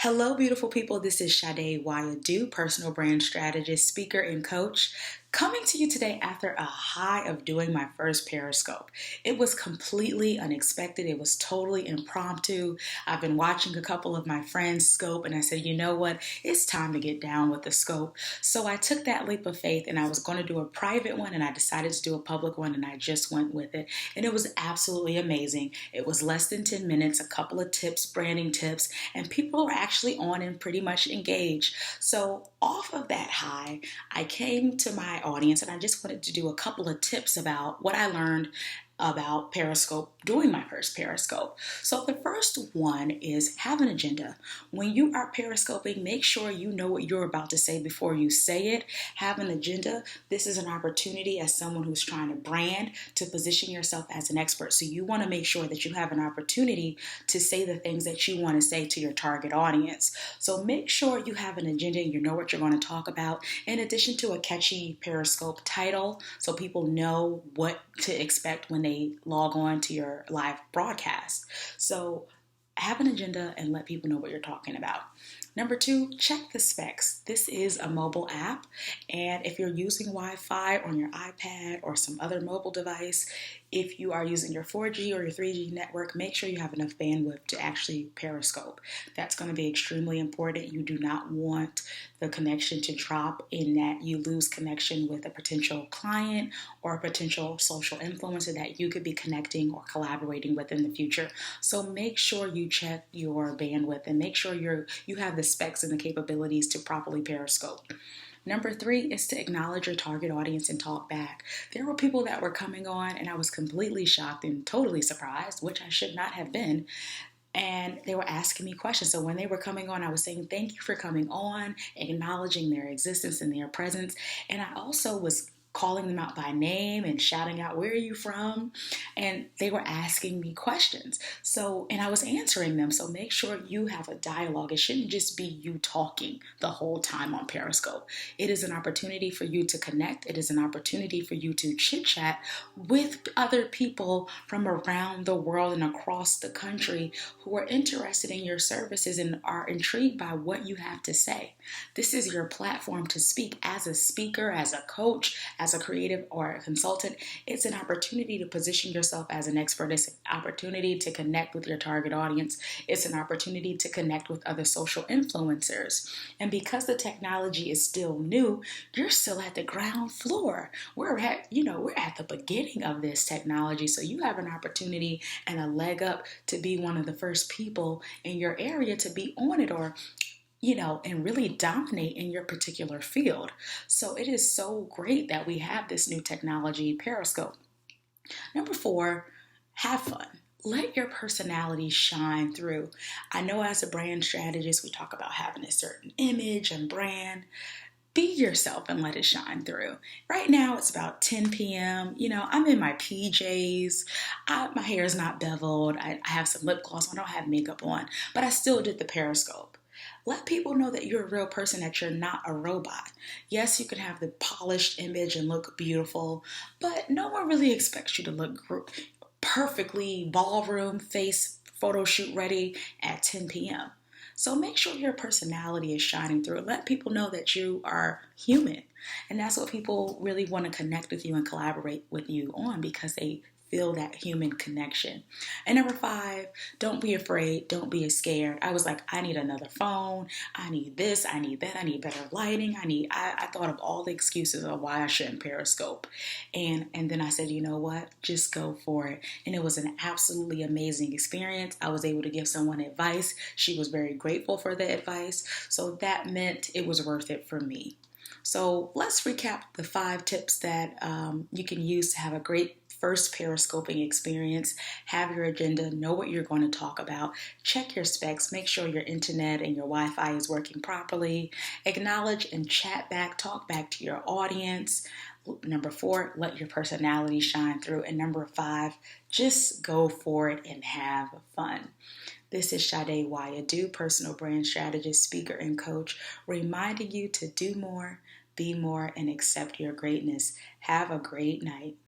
Hello, beautiful people. This is Sade Wayadu, personal brand strategist, speaker, and coach, coming to you today after a high of doing my first Periscope. It was completely unexpected. It was totally impromptu. I've been watching a couple of my friends scope, and I said, you know what? It's time to get down with the scope. So I took that leap of faith, and I was going to do a private one, and I decided to do a public one, and I just went with it. And it was absolutely amazing. It was less than 10 minutes, a couple of tips, branding tips, and people were actually on and pretty much engaged. So off of that high, I came to my audience and I just wanted to do a couple of tips about what I learned about Periscope doing my first Periscope. So the first one is have an agenda. When you are Periscoping, make sure you know what you're about to say before you say it. Have an agenda. This is an opportunity as someone who's trying to brand to position yourself as an expert. So you want to make sure that you have an opportunity to say the things that you want to say to your target audience. So make sure you have an agenda and you know what you're going to talk about, in addition to a catchy Periscope title so people know what to expect when they log on to your live broadcast. So have an agenda and let people know what you're talking about. Number two, check the specs. This is a mobile app, and if you're using Wi-Fi on your iPad or some other mobile device, if you are using your 4G or your 3G network, make sure you have enough bandwidth to actually Periscope. That's going to be extremely important. You do not want the connection to drop in that you lose connection with a potential client or a potential social influencer that you could be connecting or collaborating with in the future. So make sure you check your bandwidth and make sure you have the specs and the capabilities to properly Periscope. Number three is to acknowledge your target audience and talk back. There were people that were coming on and I was completely shocked and totally surprised, which I should not have been. And they were asking me questions. So when they were coming on, I was saying, thank you for coming on, acknowledging their existence and their presence. And I also was calling them out by name and shouting out, where are you from? And they were asking me questions. And I was answering them. So make sure you have a dialogue. It shouldn't just be you talking the whole time on Periscope. It is an opportunity for you to connect. It is an opportunity for you to chit chat with other people from around the world and across the country who are interested in your services and are intrigued by what you have to say. This is your platform to speak as a speaker, as a coach, as a creative or a consultant. It's an opportunity to position yourself as an expert. It's an opportunity to connect with your target audience. It's an opportunity to connect with other social influencers. And because the technology is still new, you're still at the ground floor. We're at the beginning of this technology. So you have an opportunity and a leg up to be one of the first people in your area to be on it, or and really dominate in your particular field. So it is so great that we have this new technology, Periscope. Number four, have fun. Let your personality shine through. I know as a brand strategist, we talk about having a certain image and brand. Be yourself and let it shine through. Right now, it's about 10 p.m. I'm in my PJs. My hair is not beveled. I have some lip gloss on. I don't have makeup on, but I still did the Periscope. Let people know that you're a real person, that you're not a robot. Yes, you can have the polished image and look beautiful, but no one really expects you to look perfectly ballroom face photo shoot ready at 10 p.m. So make sure your personality is shining through. Let people know that you are human. And that's what people really want to connect with you and collaborate with you on, because they feel that human connection. And number five, don't be afraid. Don't be scared. I was like, I need another phone. I need this. I need that. I need better lighting. I thought of all the excuses of why I shouldn't Periscope. And then I said, you know what? Just go for it. And it was an absolutely amazing experience. I was able to give someone advice. She was very grateful for the advice. So that meant it was worth it for me. So let's recap the 5 tips that you can use to have a great first Periscoping experience. Have your agenda, know what you're going to talk about, check your specs, make sure your internet and your Wi-Fi is working properly, acknowledge and chat back, talk back to your audience. Number 4, let your personality shine through. And number 5, just go for it and have fun. This is Sade Wayadu, personal brand strategist, speaker, and coach, reminding you to do more, be more, and accept your greatness. Have a great night.